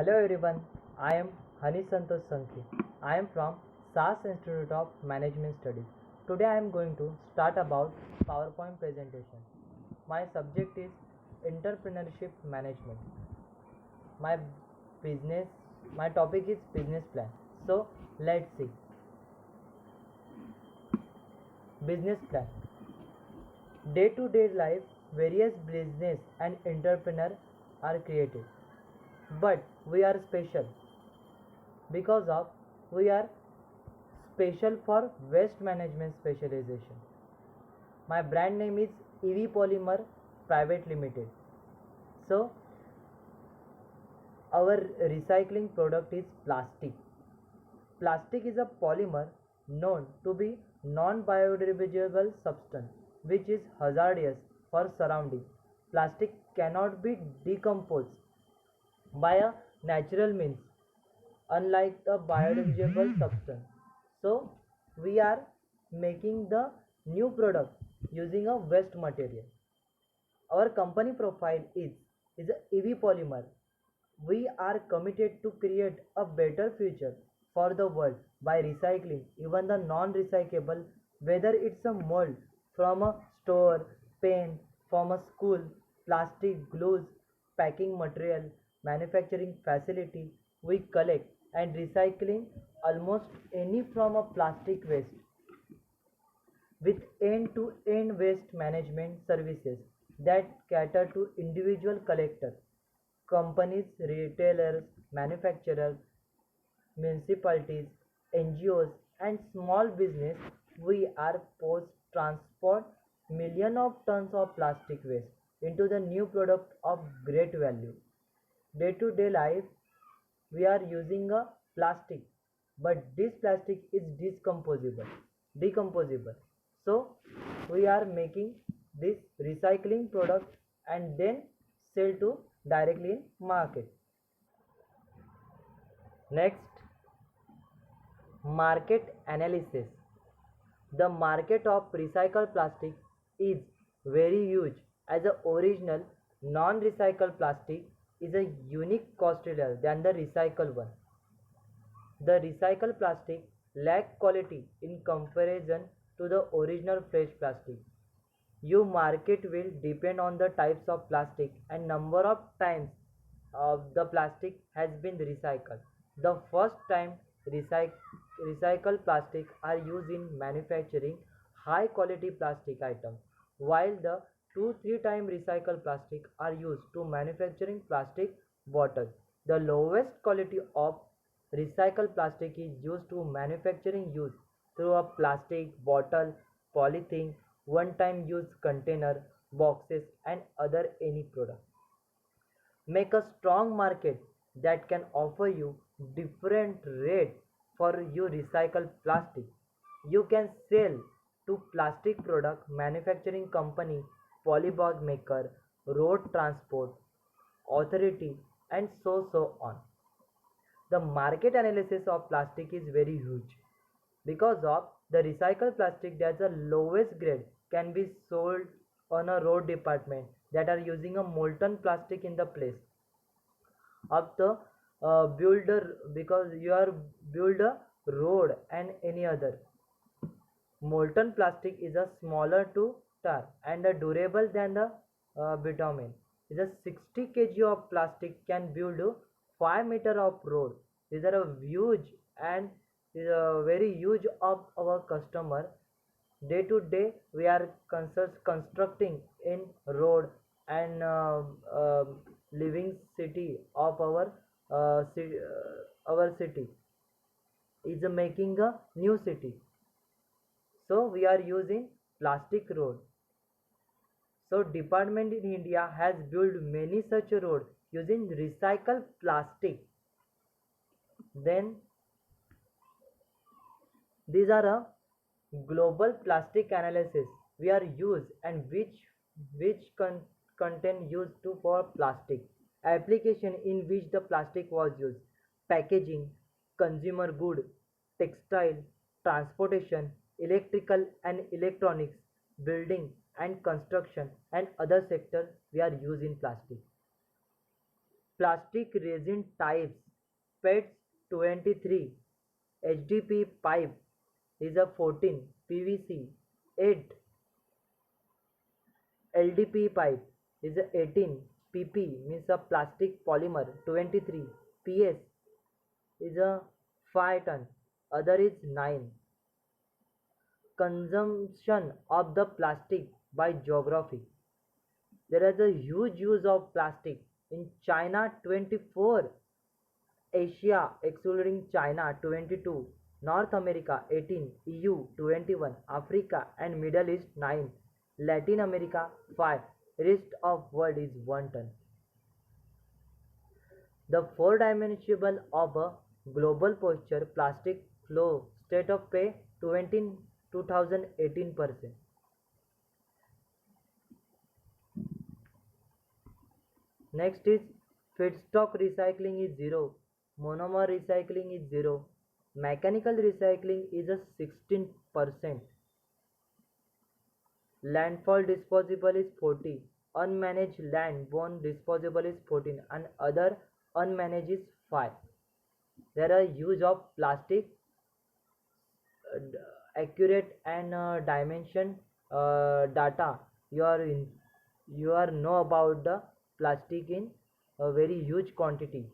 Hello everyone, I am Hani Santosh Sankhi. I am from SAS Institute of Management Studies. Today I am going to start about PowerPoint presentation. My subject is entrepreneurship management. My business, my topic is business plan. So let's see. Business plan. Day to day life, various business and entrepreneur are created. But we are special because of we are special for waste management specialization. My brand name is EV Polymer Private Limited. So our recycling product is plastic. Plastic is a polymer known to be non-biodegradable substance which is hazardous for surrounding. Plastic cannot be decomposed by a natural means unlike the biodegradable substance. So we are making the new product using a waste material. Our company profile is a EV polymer. We are committed to create a better future for the world by recycling even the non-recyclable, whether it's a mold from a store, pen from a school, plastic glues, packing material, manufacturing facility. We collect and recycling almost any from a plastic waste with end-to-end waste management services that cater to individual collectors, companies, retailers, manufacturers, municipalities, NGOs, and small business. We are post transport million of tons of plastic waste into the new product of great value. Day to day life, we are using a plastic, but this plastic is decomposable. So we are making this recycling product and then sell to directly in market. Next, market analysis. The market of recycled plastic is very huge as the original non-recycled plastic is a unique cost leader than the recycled one. The recycled plastic lack quality in comparison to the original fresh plastic. Your market will depend on the types of plastic and number of times the plastic has been recycled. The first time recycled plastic are used in manufacturing high quality plastic items, while the 2-3 time recycled plastic are used to manufacturing plastic bottles. The lowest quality of recycled plastic is used to manufacturing use through a plastic bottle, polythene, one time use container, boxes and other any product. Make a strong market that can offer you different rate for your recycled plastic. You can sell to plastic product manufacturing company, polybag maker, road transport authority and so on. The market analysis of plastic is very huge because of the recycled plastic that's the lowest grade can be sold on a road department that are using a molten plastic in the place of the builder because you are build a road and any other molten plastic is a smaller to tar and a durable than the bitumen is a 60 kg of plastic can build 5 meter of road. These are a huge and is a very huge of our customer. Day to day we are constructing in road and living city of our city is making a new city. So we are using plastic road. So department in India has built many such road using recycled plastic. Then these are a global plastic analysis we are used and which content used to for plastic application in which the plastic was used packaging consumer good textile transportation electrical and electronics building and construction and other sectors we are using plastic. Plastic resin types: PETS 23, HDP pipe is a 14, PVC 8, LDP pipe is a 18, PP means a plastic polymer 23, PS is a 5 ton, other is 9. Consumption of the plastic by geography. There is a huge use of plastic in China 24, Asia excluding China 22, North America 18, EU 21, Africa and Middle East 9, Latin America 5, rest of world is 1 ton. The four dimensional of a global posture plastic flow state of pay 2018%. Next is feedstock recycling is zero, monomer recycling is zero, mechanical recycling is a 16%, landfall disposable is 40, unmanaged land borne disposable is 14, and other unmanaged is 5. There are use of plastic accurate and dimension data. You are know about the plastic in a very huge quantity.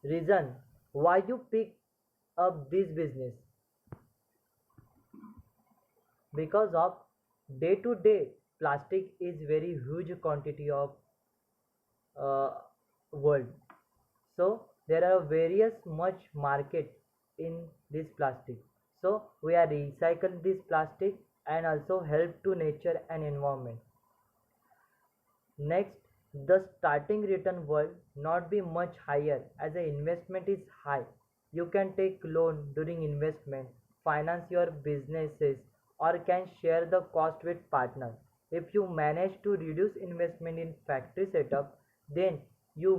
Reason why you pick up this business? Because of day to day plastic is very huge quantity of uh, world. So there are various much market in this plastic. So we are recycle this plastic and also help to nature and environment. Next, the starting return will not be much higher as the investment is high. You can take loan during investment, finance your businesses, or can share the cost with partners. If you manage to reduce investment in factory setup, then you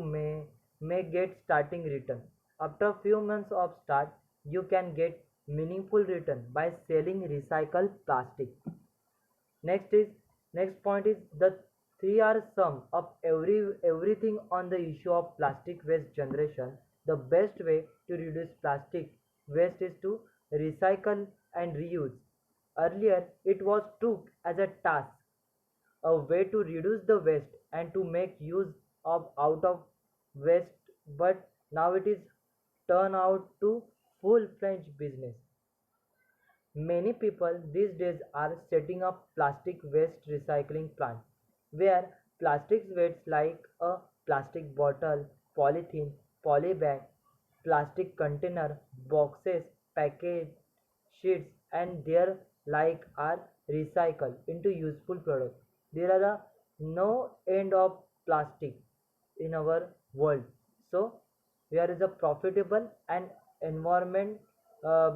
may get starting return. After few months of start, you can get meaningful return by selling recycled plastic. Next is next point is the three are sum of everything on the issue of plastic waste generation. The best way to reduce plastic waste is to recycle and reuse. Earlier it was took as a task, a way to reduce the waste and to make use of out of waste, but now it is turned out to full-fledged business. Many people these days are setting up plastic waste recycling plants where plastic waste like a plastic bottle, polythene, polybag, plastic container, boxes, package, sheets and their like are recycled into useful products. There are no end of plastic in our world. So here is a profitable and environment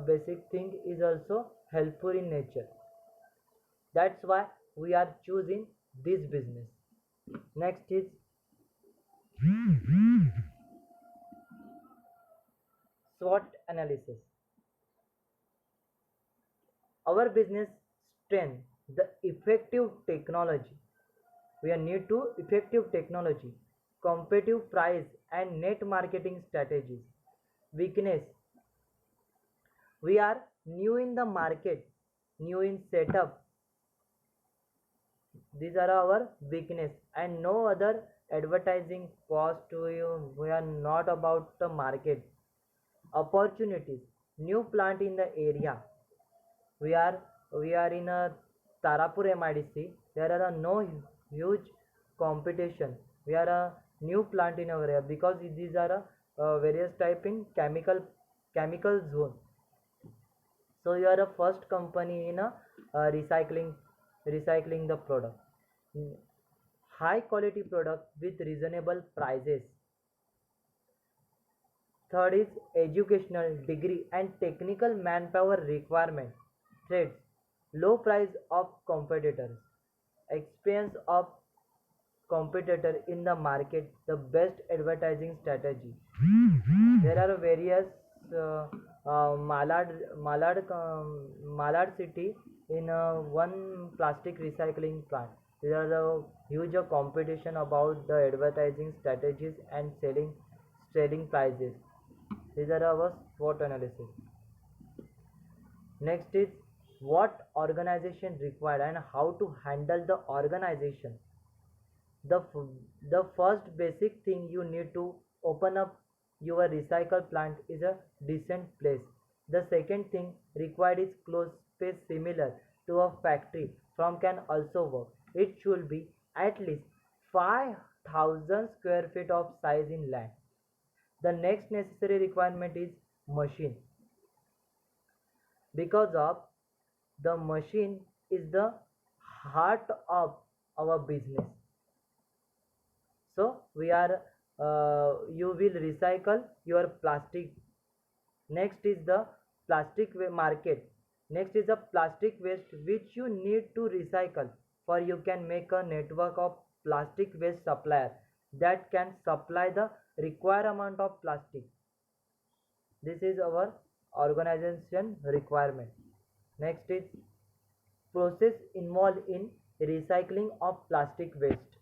basic thing is also helpful in nature. That's why we are choosing this business. Next is SWOT analysis. Our business strength the effective technology. We are need to effective technology, competitive price and net marketing strategies. Weakness: we are new in the market, new in setup. These are our weakness and no other advertising cost to you. We are not about the market. Opportunities: new plant in the area. We are in a Tarapur MIDC. There are no huge competition. We are a new plant in our area because these are various type in chemical zone. So you are a first company in a recycling the product. Mm, high quality product with reasonable prices. Third is educational degree and technical manpower requirement. Threats: low price of competitors, experience of competitor in the market, the best advertising strategy. There are various Malad city in one plastic recycling plant. There are a huge competition about the advertising strategies and selling prices. These are our SWOT analysis. Next is what organization required and how to handle the organization. The first basic thing you need to open up your recycle plant is a decent place. The second thing required is close space similar to a factory from can also work. It should be at least 5,000 square feet of size in land. The next necessary requirement is machine, because of the machine is the heart of our business. So we are you will recycle your plastic. Next is the market. Next is the plastic waste which you need to recycle, for you can make a network of plastic waste supplier that can supply the required amount of plastic. This is our organization requirement. Next is process involved in recycling of plastic waste.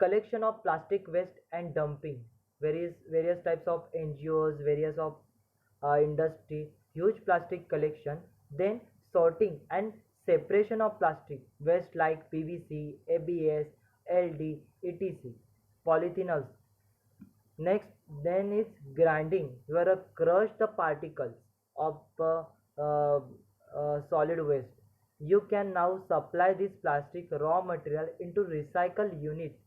Collection of plastic waste and dumping. Various types of NGOs, various of industry, huge plastic collection. Then sorting and separation of plastic waste like PVC, ABS, LD, etc, polyphenols. Next, then is grinding. You are crush the particles of solid waste. You can now supply this plastic raw material into recycle unit.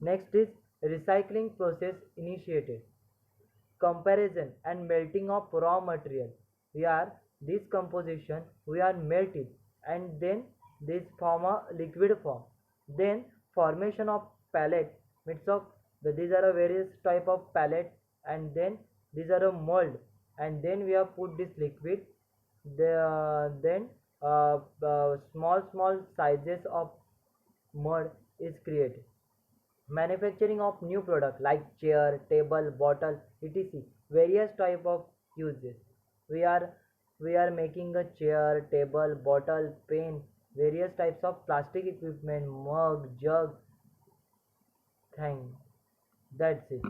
Next is recycling process initiated. Comparison and melting of raw material. We are this composition we are melted and then this form a liquid form. Then formation of pellet means of these are a various type of pellet, and then these are a mold, and then we have put this liquid. Then small sizes of mud is created. Manufacturing of new product like chair, table, bottle, etc, various type of uses. We are we are making a chair, table, bottle, pen, various types of plastic equipment, mug, jug thing. That's it.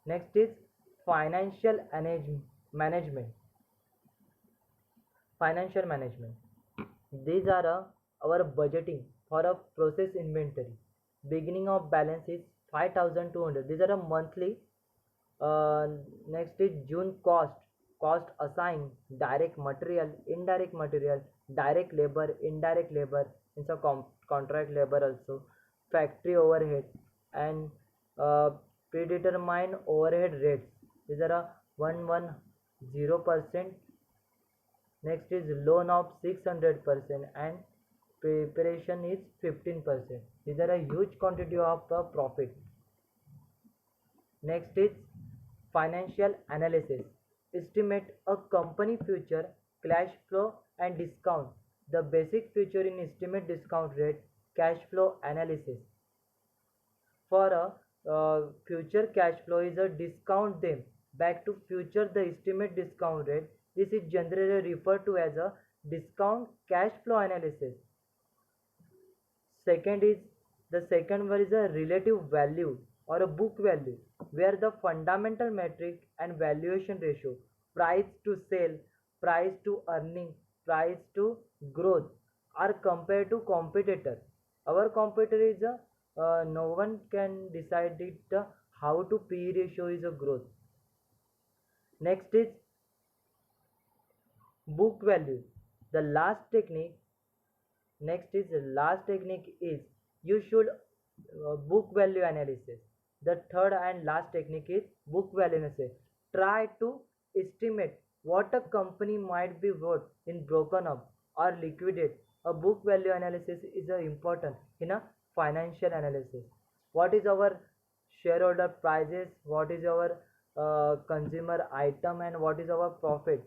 Next is financial management. Financial management. These are our budgeting for a process inventory. Beginning of balance is 5,200. These are a monthly. Next is June cost. Cost assigned direct material, indirect material, direct labor, indirect labor. It's a contract labor also. Factory overhead and predetermined overhead rates. These are a 110%. Next is loan of 600% and preparation is 15%. These are a huge quantity of the profit. Next is financial analysis. Estimate a company future cash flow and discount. The basic feature in estimate discount rate cash flow analysis. For a future cash flow is a discount them back to future the estimate discount rate. This is generally referred to as a discount cash flow analysis. Second is the second one is a relative value or a book value, where the fundamental metric and valuation ratio, price to sale, price to earning, price to growth, are compared to competitor. Our competitor is a no one can decide it how to P ratio is a growth. Next is book value. The last technique Next is the last technique is you should book value analysis. The third and last technique is book value analysis. Try to estimate what a company might be worth in broken up or liquidate. A book value analysis is important in a financial analysis. What is our shareholder prices? What is our consumer item, and what is our profit?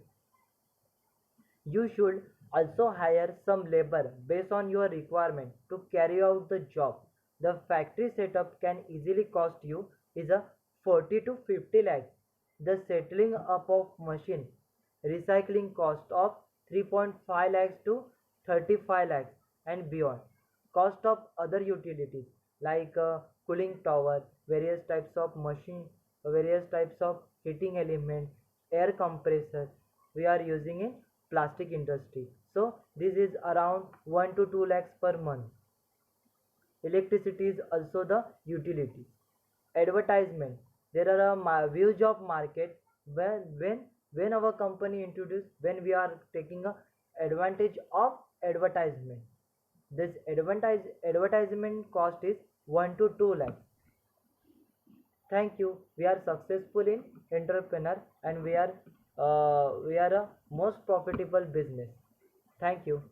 You should also hire some labor based on your requirement to carry out the job. The factory setup can easily cost you is a 40 to 50 lakhs. The settling up of machine recycling cost of 3.5 lakhs to 35 lakhs and beyond. Cost of other utilities like cooling tower, various types of machine, various types of heating element, air compressor we are using in plastic industry. So this is around 1 to 2 lakhs per month. Electricity is also the utility. Advertisement. There are a huge of market when our company introduce, when we are taking a advantage of advertisement. This advertisement cost is 1 to 2 lakhs. Thank you. We are successful in entrepreneur, and we are a most profitable business. Thank you.